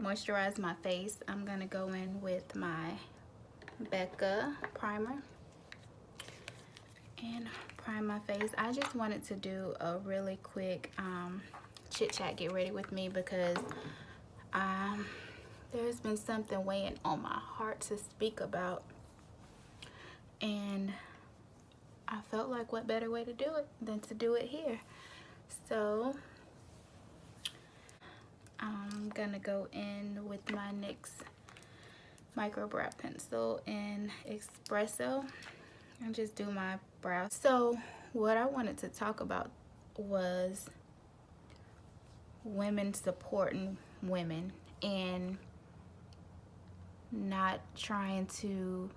moisturize my face, I'm gonna go in with my Becca primer and prime my face. I just wanted to do a really quick chit chat, get ready with me, because there's been something weighing on my heart to speak about, and I felt like what better way to do it than to do it here. So I'm gonna go in with my NYX micro brow pencil in espresso and just do my brows. So what I wanted to talk about was women supporting women and not trying to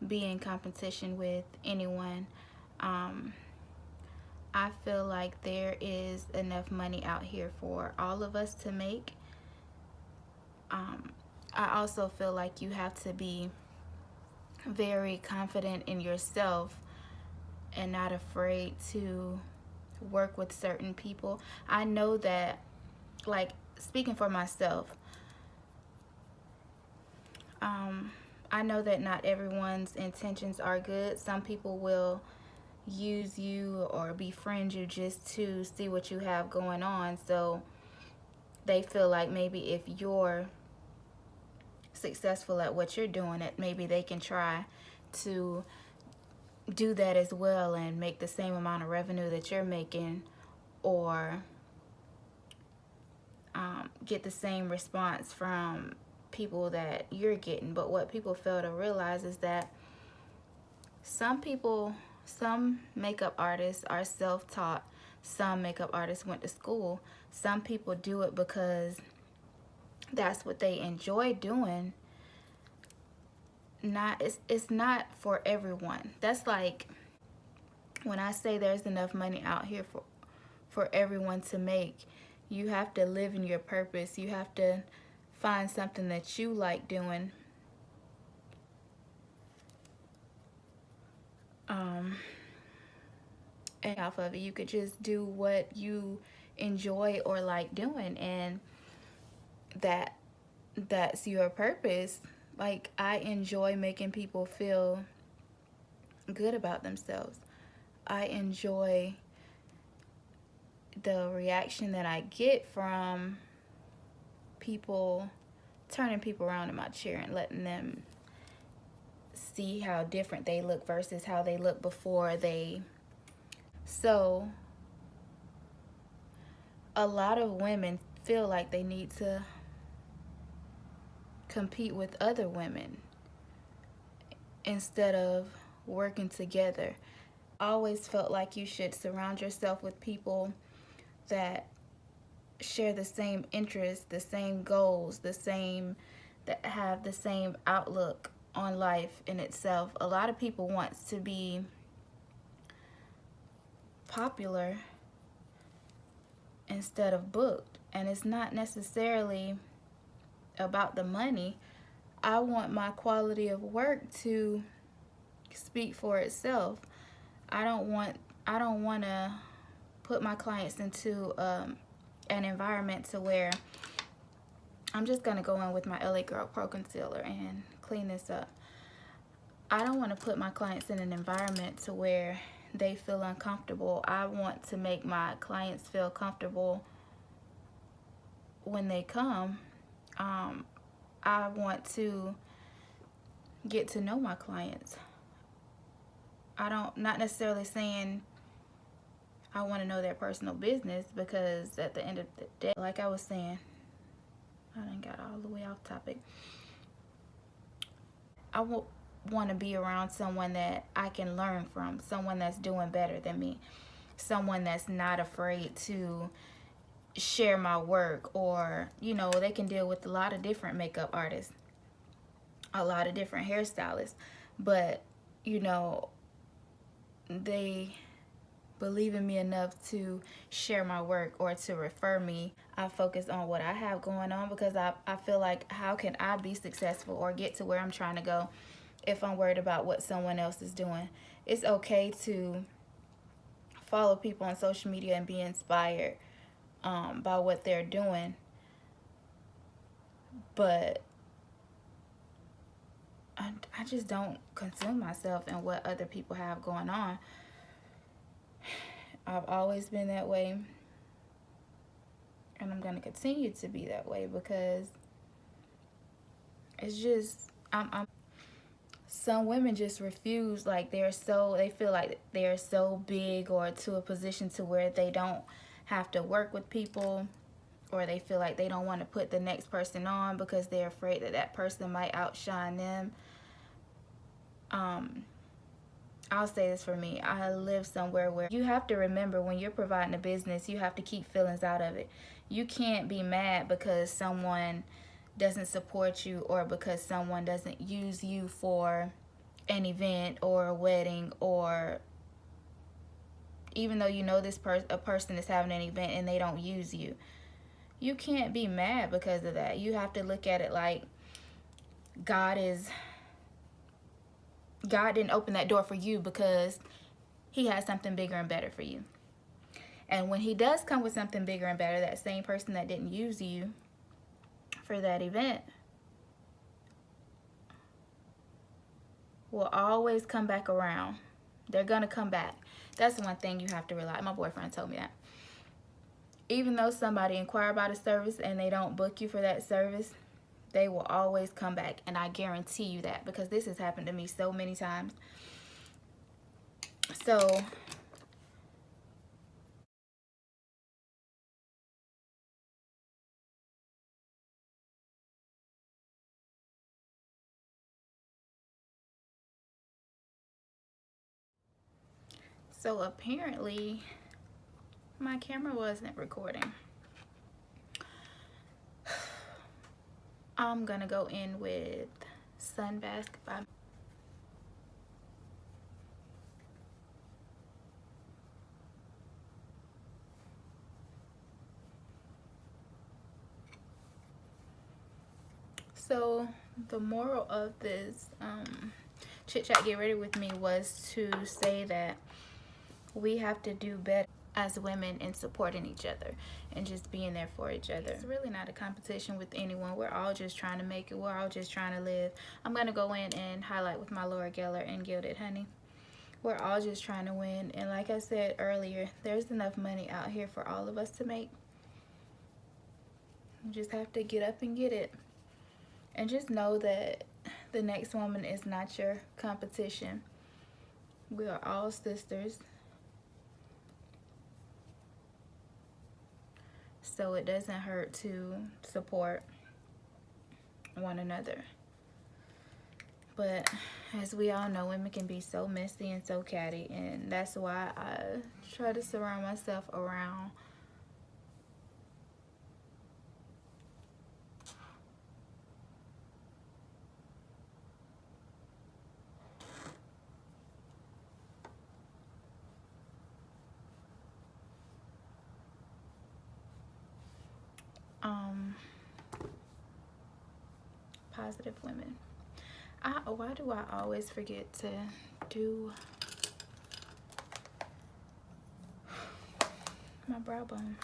be in competition with anyone. I feel like there is enough money out here for all of us to make. I also feel like you have to be very confident in yourself and not afraid to work with certain people. I know that, like, speaking for myself, I know that not everyone's intentions are good. Some people will use you or befriend you just to see what you have going on, so they feel like maybe if you're successful at what you're doing, that maybe they can try to do that as well and make the same amount of revenue that you're making, or get the same response from people that you're getting. But what people fail to realize is that some makeup artists are self-taught. Some makeup artists went to school. Some people do it because that's what they enjoy doing. It's not for everyone. That's like when I say there's enough money out here for everyone to make. You have to live in your purpose. You have to find something that you like doing. And off of it, you could just do what you enjoy or like doing, and that's your purpose. Like, I enjoy making people feel good about themselves. I enjoy the reaction that I get from people, turning people around in my chair and letting them see how different they look versus how they look before they. So a lot of women feel like they need to compete with other women instead of working together. I always felt like you should surround yourself with people that share the same interests, the same goals, that have the same outlook on life in itself. A lot of people want to be popular instead of booked, and it's not necessarily about the money. I want my quality of work to speak for itself. I don't want to put my clients into an environment to where I'm just gonna go in with my LA Girl Pro Concealer and clean this up. I don't want to put my clients in an environment to where they feel uncomfortable. I want to make my clients feel comfortable when they come. I want to get to know my clients. Not necessarily saying I want to know their personal business, because at the end of the day, like I was saying, I done got all the way off topic. I want to be around someone that I can learn from, someone that's doing better than me, someone that's not afraid to share my work, or, they can deal with a lot of different makeup artists, a lot of different hairstylists, but, they believe in me enough to share my work or to refer me. I focus on what I have going on, because I feel like, how can I be successful or get to where I'm trying to go if I'm worried about what someone else is doing? It's okay to follow people on social media and be inspired by what they're doing, but I just don't consume myself in what other people have going on. I've always been that way, and I'm going to continue to be that way because it's just I'm some women just refuse, like they feel like they're so big or to a position to where they don't have to work with people, or they feel like they don't want to put the next person on because they're afraid that that person might outshine them. I'll say this for me. I live somewhere where you have to remember when you're providing a business, you have to keep feelings out of it. You can't be mad because someone doesn't support you or because someone doesn't use you for an event or a wedding, or even though you know a person is having an event and they don't use you. You can't be mad because of that. You have to look at it like God didn't open that door for you because he has something bigger and better for you. And when he does come with something bigger and better, that same person that didn't use you for that event will always come back around. They're going to come back. That's one thing you have to realize. My boyfriend told me that. Even though somebody inquire about a service and they don't book you for that service, they will always come back. And I guarantee you that, because this has happened to me so many times. So apparently my camera wasn't recording. I'm gonna go in with Sunbask by So the moral of this Chit Chat Get Ready With Me was to say that we have to do better as women in supporting each other and just being there for each other. It's really not a competition with anyone. We're all just trying to make it. We're all just trying to live. I'm going to go in and highlight with my Laura Geller and Gilded Honey. We're all just trying to win. And like I said earlier, there's enough money out here for all of us to make. You just have to get up and get it. And just know that the next woman is not your competition. We are all sisters. So it doesn't hurt to support one another. But as we all know, women can be so messy and so catty. And that's why I try to surround myself around positive women. Why do I always forget to do my brow bone?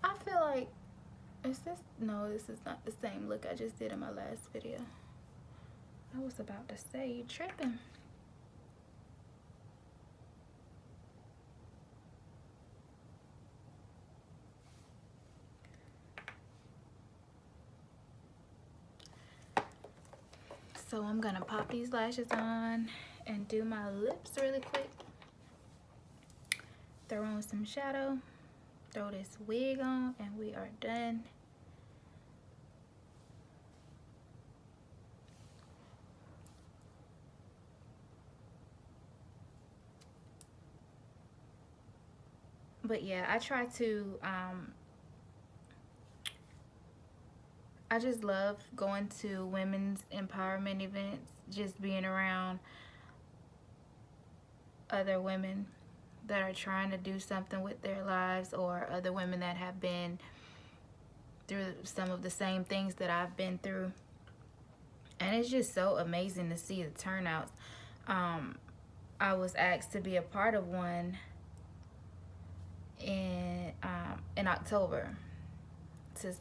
I feel like, no, this is not the same look I just did in my last video. I was about to say, you tripping. So I'm gonna pop these lashes on and do my lips really quick. Throw on some shadow, throw this wig on, and we are done. But yeah, I try to, I just love going to women's empowerment events, just being around other women that are trying to do something with their lives, or other women that have been through some of the same things that I've been through. And it's just so amazing to see the turnouts. I was asked to be a part of one in October.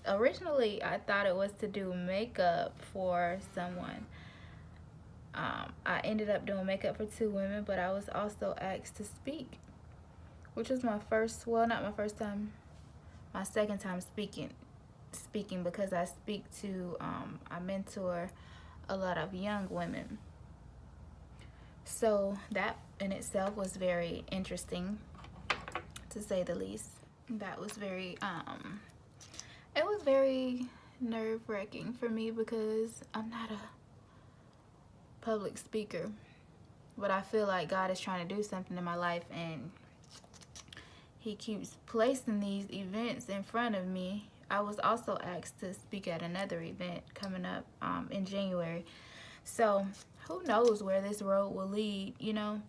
Originally, I thought it was to do makeup for someone. I ended up doing makeup for 2 women, but I was also asked to speak, which was my first, well, not my first time, my second time speaking because I speak to, I mentor a lot of young women. So that in itself was very interesting, to say the least. That was very, it was very nerve-wracking for me because I'm not a public speaker, but I feel like God is trying to do something in my life, and he keeps placing these events in front of me. I was also asked to speak at another event coming up in January, so who knows where this road will lead, you know.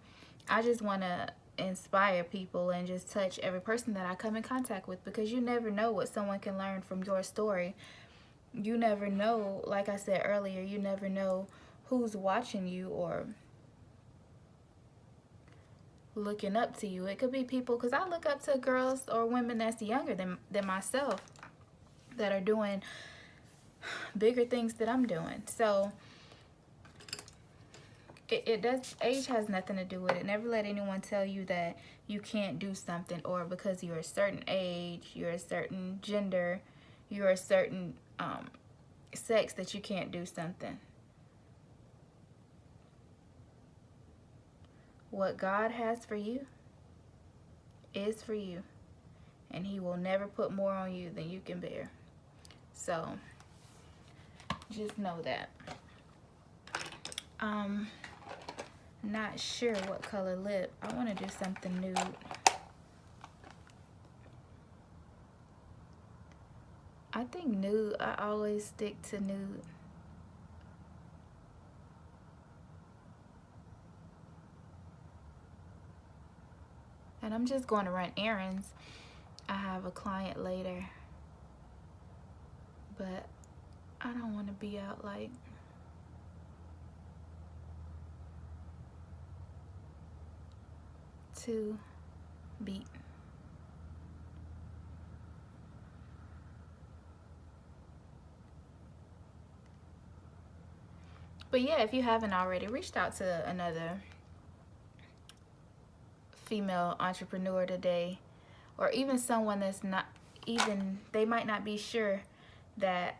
I just want to inspire people and just touch every person that I come in contact with, because you never know what someone can learn from your story. You never know, like I said earlier, you never know who's watching you or looking up to you. It could be people, because I look up to girls or women that's younger than myself, that are doing bigger things that I'm doing. So it does, age has nothing to do with it. Never let anyone tell you that you can't do something, or because you're a certain age, you're a certain gender, you're a certain sex, that you can't do something. What God has for you is for you, and he will never put more on you than you can bear. So just know that. Not sure what color lip. I want to do something nude. I think nude, I always stick to nude. And I'm just going to run errands. I have a client later, but I don't want to be out like too beat. But yeah, if you haven't already reached out to another female entrepreneur today, or even someone that's not even, they might not be sure that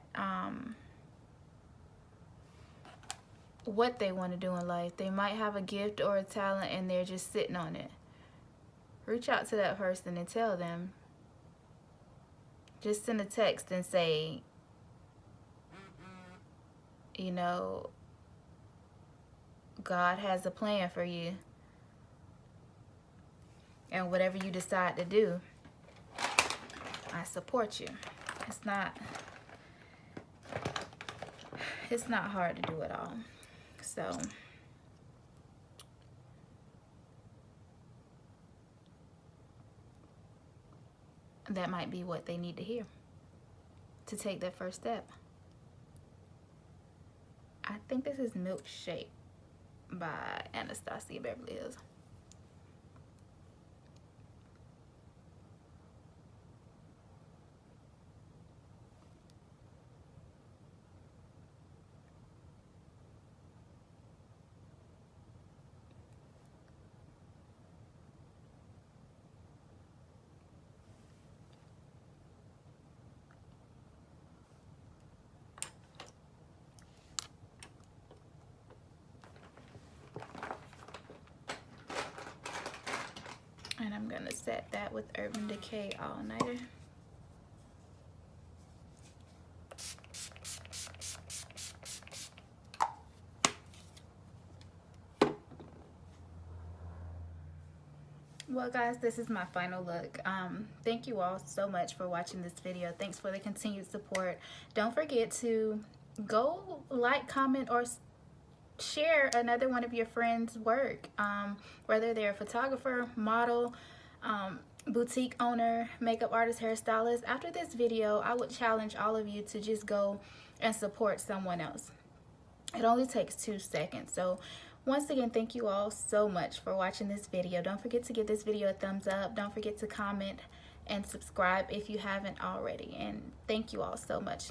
what they want to do in life. They might have a gift or a talent and they're just sitting on it. Reach out to that person and tell them. Just send a text and say, you know, God has a plan for you, and whatever you decide to do, I support you. It's not hard to do it all. So that might be what they need to hear to take that first step. I think this is Milkshake by Anastasia Beverly Hills. And I'm gonna set that with Urban Decay All Nighter. Well guys, this is my final look. Thank you all so much for watching this video. Thanks for the continued support. Don't forget to go like, comment, or share another one of your friends' work, whether they're a photographer, model, boutique owner, makeup artist, hairstylist. After this video, I would challenge all of you to just go and support someone else. It only takes 2 seconds. So once again, thank you all so much for watching this video. Don't forget to give this video a thumbs up. Don't forget to comment and subscribe if you haven't already. And thank you all so much.